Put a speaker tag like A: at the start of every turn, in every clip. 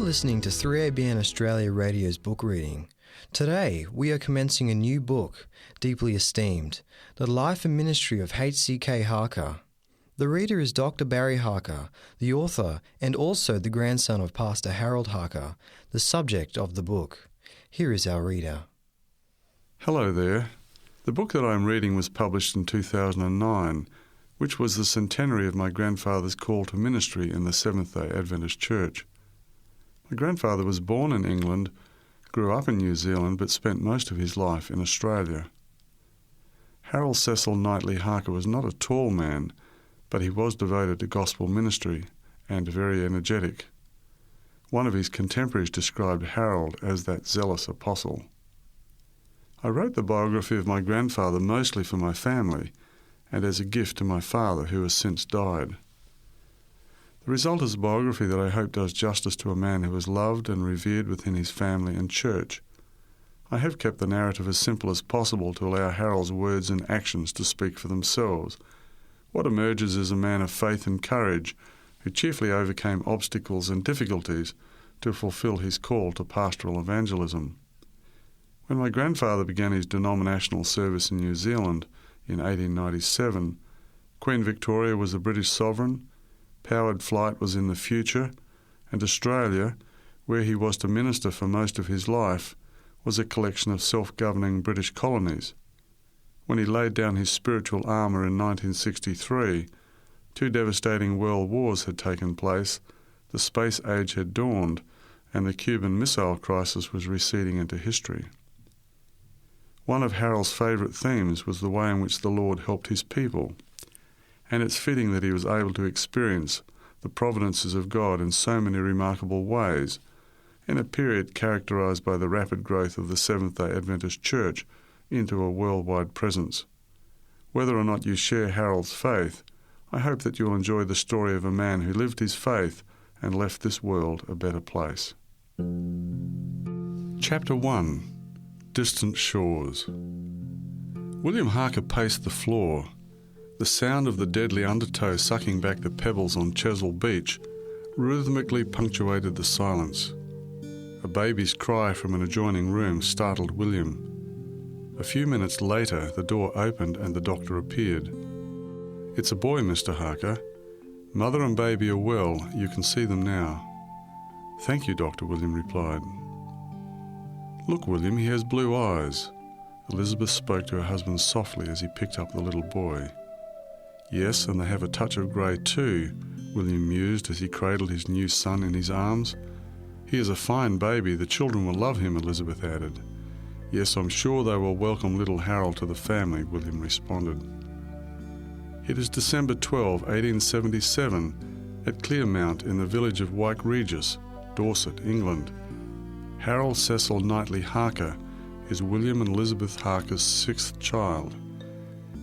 A: listening to 3ABN Australia Radio's book reading. Today, we are commencing a new book, deeply esteemed, The Life and Ministry of H.C.K. Harker. The reader is Dr Barry Harker, the author and also the grandson of Pastor Harold Harker, the subject of the book. Here is our reader.
B: Hello there. The book that I am reading was published in 2009, which was the centenary of my grandfather's call to ministry in the Seventh-day Adventist Church. My grandfather was born in England, grew up in New Zealand, but spent most of his life in Australia. Harold Cecil Knightley Harker was not a tall man, but he was devoted to gospel ministry and very energetic. One of his contemporaries described Harold as that zealous apostle. I wrote the biography of my grandfather mostly for my family and as a gift to my father, who has since died. The result is a biography that I hope does justice to a man who was loved and revered within his family and church. I have kept the narrative as simple as possible to allow Harold's words and actions to speak for themselves. What emerges is a man of faith and courage who cheerfully overcame obstacles and difficulties to fulfil his call to pastoral evangelism. When my grandfather began his denominational service in New Zealand in 1897, Queen Victoria was the British sovereign, powered flight was in the future, and Australia, where he was to minister for most of his life, was a collection of self-governing British colonies. When he laid down his spiritual armour in 1963, two devastating world wars had taken place, the space age had dawned, and the Cuban Missile Crisis was receding into history. One of Harold's favourite themes was the way in which the Lord helped his people, and it's fitting that he was able to experience the providences of God in so many remarkable ways, in a period characterised by the rapid growth of the Seventh-day Adventist Church into a worldwide presence. Whether or not you share Harold's faith, I hope that you'll enjoy the story of a man who lived his faith and left this world a better place. Chapter 1. Distant Shores. William Harker paced the floor. The sound of the deadly undertow sucking back the pebbles on Chesil Beach rhythmically punctuated the silence. A baby's cry from an adjoining room startled William. A few minutes later, the door opened and the doctor appeared. "It's a boy, Mr. Harker. Mother and baby are well. You can see them now." "Thank you, Doctor," William replied. "Look, William, he has blue eyes." Elizabeth spoke to her husband softly as he picked up the little boy. "Yes, and they have a touch of grey too," William mused as he cradled his new son in his arms. "He is a fine baby. The children will love him," Elizabeth added. "Yes, I'm sure they will welcome little Harold to the family," William responded. It is December 12, 1877, at Clearmount in the village of Wyke Regis, Dorset, England. Harold Cecil Knightley Harker is William and Elizabeth Harker's sixth child.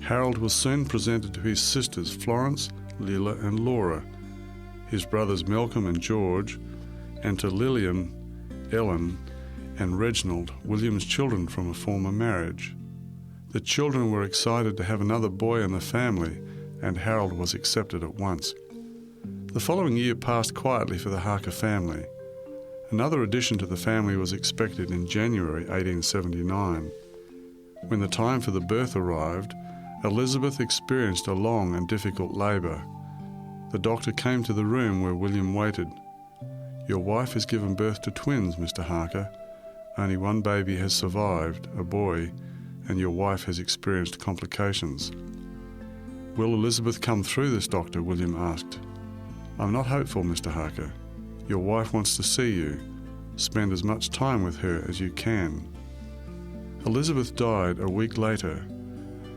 B: Harold was soon presented to his sisters Florence, Leila and Laura, his brothers Malcolm and George, and to Lillian, Ellen, and Reginald, William's children from a former marriage. The children were excited to have another boy in the family, and Harold was accepted at once. The following year passed quietly for the Harker family. Another addition to the family was expected in January 1879. When the time for the birth arrived, Elizabeth experienced a long and difficult labour. The doctor came to the room where William waited. "Your wife has given birth to twins, Mr. Harker. Only one baby has survived, a boy, and your wife has experienced complications." "Will Elizabeth come through this, Doctor?" William asked. "I'm not hopeful, Mr. Harker. Your wife wants to see you. Spend as much time with her as you can." Elizabeth died a week later.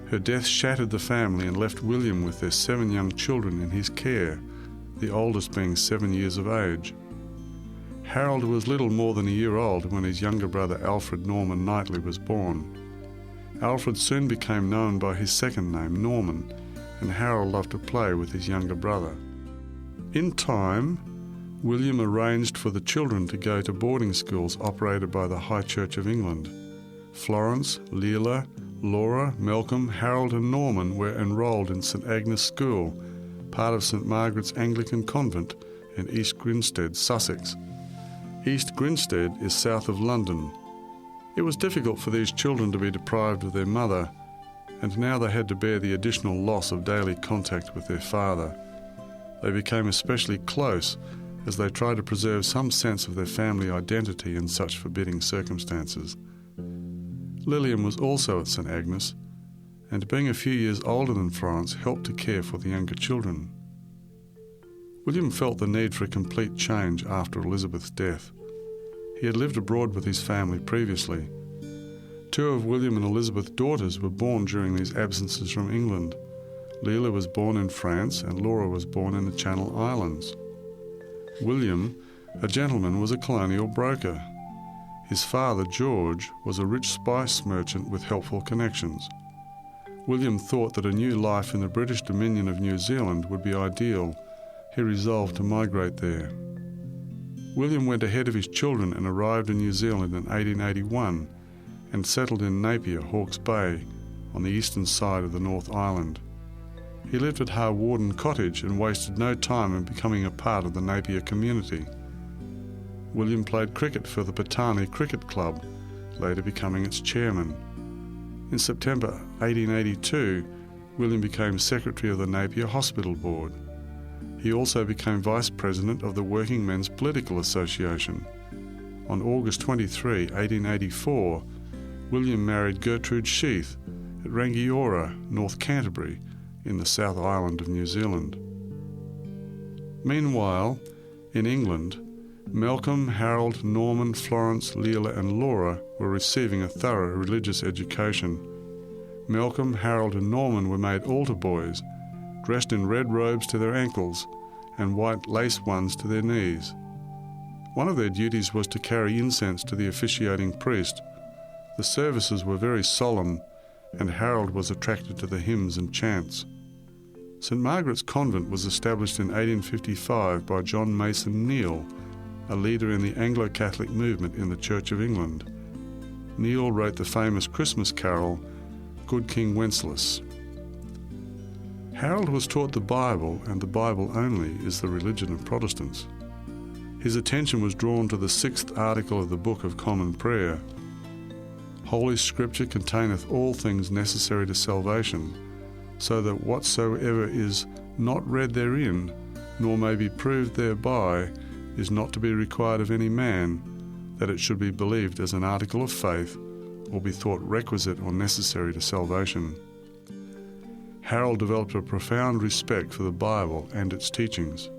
B: Her death shattered the family and left William with their 7 young children in his care, the oldest being 7 years of age. Harold was little more than a year old when his younger brother Alfred Norman Knightley was born. Alfred soon became known by his second name, Norman, and Harold loved to play with his younger brother. In time, William arranged for the children to go to boarding schools operated by the High Church of England. Florence, Leila, Laura, Malcolm, Harold and Norman were enrolled in St Agnes School, part of St Margaret's Anglican Convent in East Grinstead, Sussex. East Grinstead is south of London. It was difficult for these children to be deprived of their mother, and now they had to bear the additional loss of daily contact with their father. They became especially close as they tried to preserve some sense of their family identity in such forbidding circumstances. Lillian was also at St Agnes, and being a few years older than Florence helped to care for the younger children. William felt the need for a complete change after Elizabeth's death. He had lived abroad with his family previously. 2 of William and Elizabeth's daughters were born during these absences from England. Leila was born in France and Laura was born in the Channel Islands. William, a gentleman, was a colonial broker. His father, George, was a rich spice merchant with helpful connections. William thought that a new life in the British Dominion of New Zealand would be ideal. He resolved to migrate there. William went ahead of his children and arrived in New Zealand in 1881 and settled in Napier, Hawke's Bay, on the eastern side of the North Island. He lived at Harwarden Cottage and wasted no time in becoming a part of the Napier community. William played cricket for the Patani Cricket Club, later becoming its chairman. In September 1882, William became secretary of the Napier Hospital Board. He also became vice president of the Working Men's Political Association. On August 23, 1884, William married Gertrude Sheath at Rangiora, North Canterbury, in the South Island of New Zealand. Meanwhile, in England, Malcolm, Harold, Norman, Florence, Leila and Laura were receiving a thorough religious education. Malcolm, Harold and Norman were made altar boys, dressed in red robes to their ankles and white lace ones to their knees. One of their duties was to carry incense to the officiating priest. The services were very solemn, and Harold was attracted to the hymns and chants. St Margaret's Convent was established in 1855 by John Mason Neale, a leader in the Anglo-Catholic movement in the Church of England. Neale wrote the famous Christmas carol, Good King Wenceslas. Harold was taught the Bible, and the Bible only is the religion of Protestants. His attention was drawn to the 6th article of the Book of Common Prayer. Holy Scripture containeth all things necessary to salvation, so that whatsoever is not read therein, nor may be proved thereby, is not to be required of any man, that it should be believed as an article of faith, or be thought requisite or necessary to salvation. Harold developed a profound respect for the Bible and its teachings.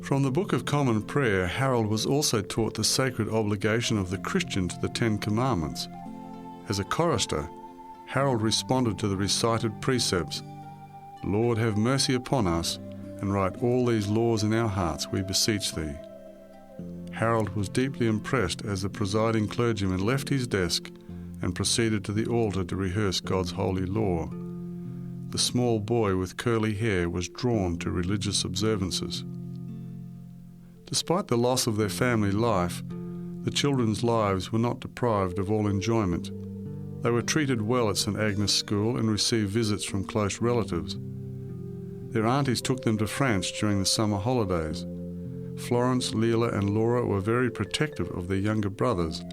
B: From the Book of Common Prayer, Harold was also taught the sacred obligation of the Christian to the 10 Commandments. As a chorister, Harold responded to the recited precepts, Lord, have mercy upon us, and write all these laws in our hearts, we beseech thee. Harold was deeply impressed as the presiding clergyman left his desk and proceeded to the altar to rehearse God's holy law. The small boy with curly hair was drawn to religious observances. Despite the loss of their family life, the children's lives were not deprived of all enjoyment. They were treated well at St Agnes School and received visits from close relatives. Their aunties took them to France during the summer holidays. Florence, Leila and Laura were very protective of their younger brothers,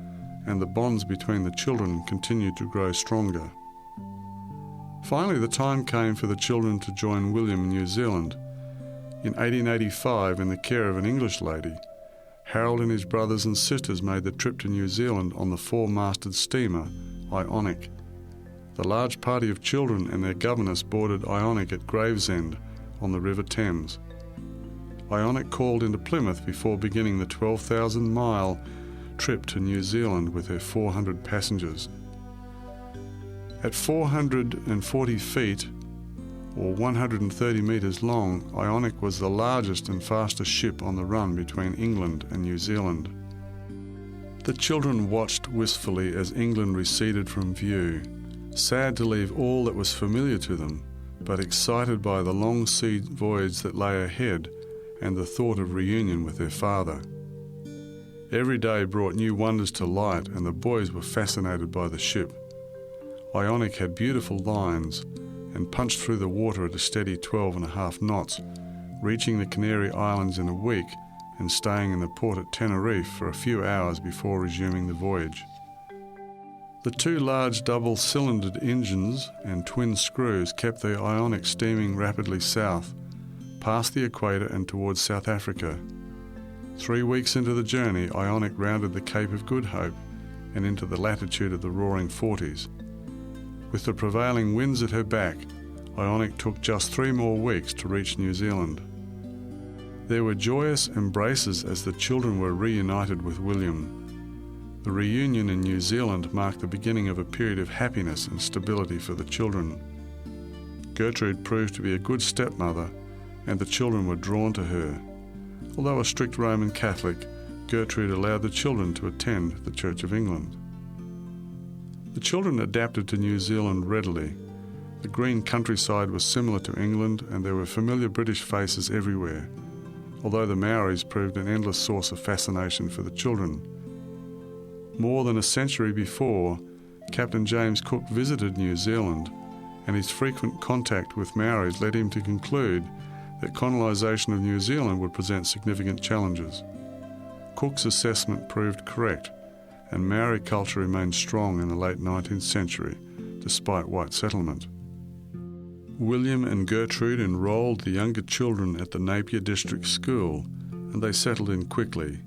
B: and the bonds between the children continued to grow stronger. Finally, the time came for the children to join William in New Zealand. In 1885, in the care of an English lady, Harold and his brothers and sisters made the trip to New Zealand on the 4-masted steamer, Ionic. The large party of children and their governess boarded Ionic at Gravesend on the River Thames. Ionic called into Plymouth before beginning the 12,000-mile trip to New Zealand with her 400 passengers. At 440 feet, or 130 metres long, Ionic was the largest and fastest ship on the run between England and New Zealand. The children watched wistfully as England receded from view, sad to leave all that was familiar to them, but excited by the long sea voyage that lay ahead and the thought of reunion with their father. Every day brought new wonders to light, and the boys were fascinated by the ship. Ionic had beautiful lines and punched through the water at a steady 12.5 knots, reaching the Canary Islands in a week and staying in the port at Tenerife for a few hours before resuming the voyage. The two large double-cylindered engines and twin screws kept the Ionic steaming rapidly south, past the equator and towards South Africa. 3 weeks into the journey, Ionic rounded the Cape of Good Hope and into the latitude of the Roaring Forties. With the prevailing winds at her back, Ionic took just 3 more weeks to reach New Zealand. There were joyous embraces as the children were reunited with William. The reunion in New Zealand marked the beginning of a period of happiness and stability for the children. Gertrude proved to be a good stepmother, and the children were drawn to her. Although a strict Roman Catholic, Gertrude allowed the children to attend the Church of England. The children adapted to New Zealand readily. The green countryside was similar to England, and there were familiar British faces everywhere, although the Maoris proved an endless source of fascination for the children. More than a century before, Captain James Cook visited New Zealand, and his frequent contact with Maoris led him to conclude that colonisation of New Zealand would present significant challenges. Cook's assessment proved correct, and Maori culture remained strong in the late 19th century, despite white settlement. William and Gertrude enrolled the younger children at the Napier District School, and they settled in quickly.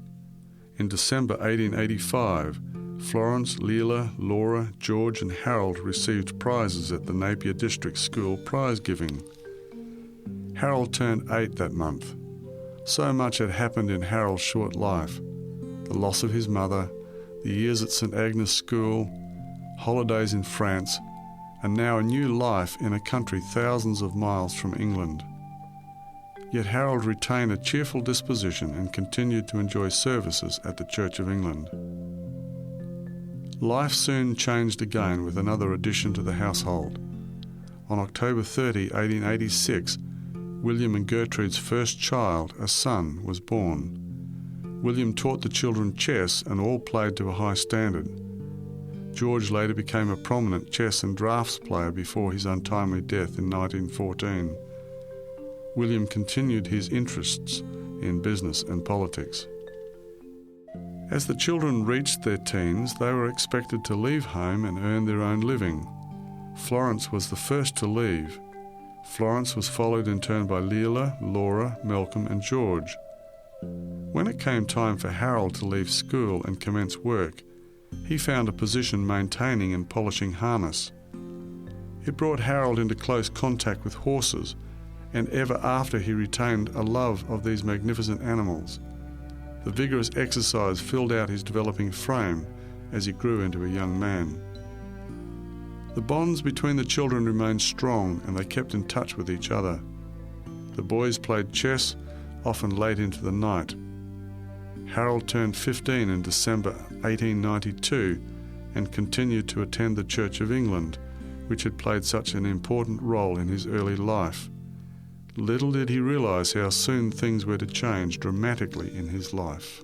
B: In December 1885, Florence, Leila, Laura, George and Harold received prizes at the Napier District School prize giving. Harold turned 8 that month. So much had happened in Harold's short life: the loss of his mother, the years at St Agnes School, holidays in France, and now a new life in a country thousands of miles from England. Yet Harold retained a cheerful disposition and continued to enjoy services at the Church of England. Life soon changed again with another addition to the household. On October 30, 1886, William and Gertrude's first child, a son, was born. William taught the children chess, and all played to a high standard. George later became a prominent chess and draughts player before his untimely death in 1914. William continued his interests in business and politics. As the children reached their teens, they were expected to leave home and earn their own living. Florence was the first to leave. Florence was followed in turn by Leila, Laura, Malcolm and George. When it came time for Harold to leave school and commence work, he found a position maintaining and polishing harness. It brought Harold into close contact with horses, and ever after he retained a love of these magnificent animals. The vigorous exercise filled out his developing frame as he grew into a young man. The bonds between the children remained strong, and they kept in touch with each other. The boys played chess, often late into the night. Harold turned 15 in December 1892 and continued to attend the Church of England, which had played such an important role in his early life. Little did he realise how soon things were to change dramatically in his life.